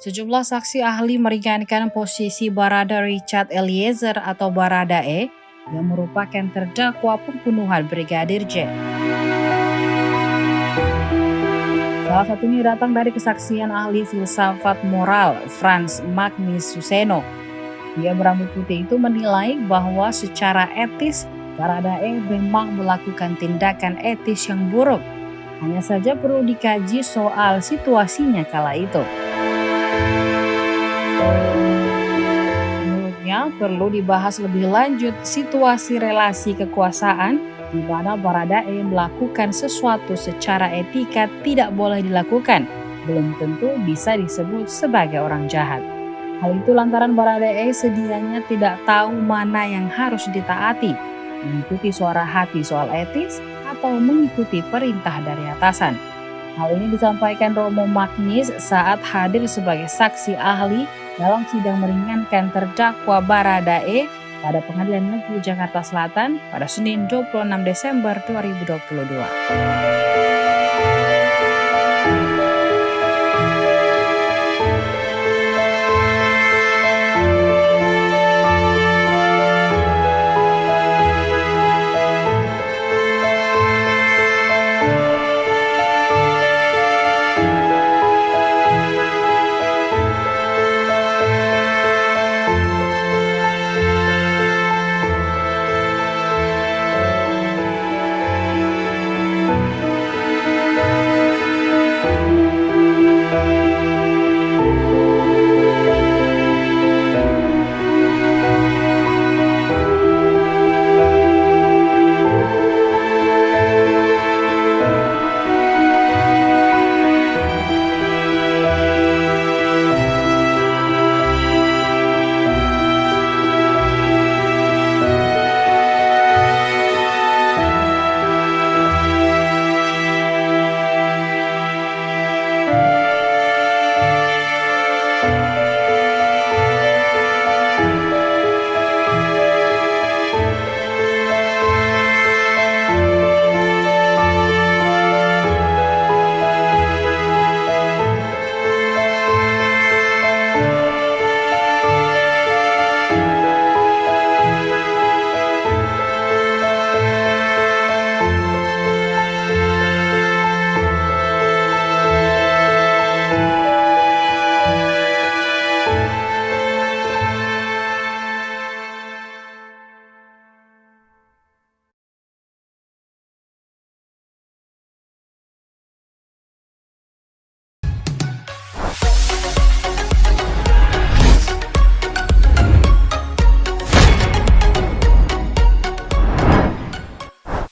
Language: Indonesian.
Sejumlah saksi ahli meringankan posisi Barada Richard Eliezer atau Baradae yang merupakan terdakwa pembunuhan Brigadir J. Salah satunya datang dari kesaksian ahli filsafat moral Frans Magnus Suseno. Dia berambut putih itu menilai bahwa secara etis Baradae memang melakukan tindakan etis yang buruk. Hanya saja perlu dikaji soal situasinya kala itu. Menurutnya perlu dibahas lebih lanjut situasi relasi kekuasaan di mana Baradae melakukan sesuatu secara etika tidak boleh dilakukan, belum tentu bisa disebut sebagai orang jahat. Hal itu lantaran Baradae sedianya tidak tahu mana yang harus ditaati, mengikuti suara hati soal etis atau mengikuti perintah dari atasan. Hal ini disampaikan Romo Magnis saat hadir sebagai saksi ahli dalam sidang meringankan terdakwa Baradae pada Pengadilan Negeri Jakarta Selatan pada Senin 26 Desember 2022.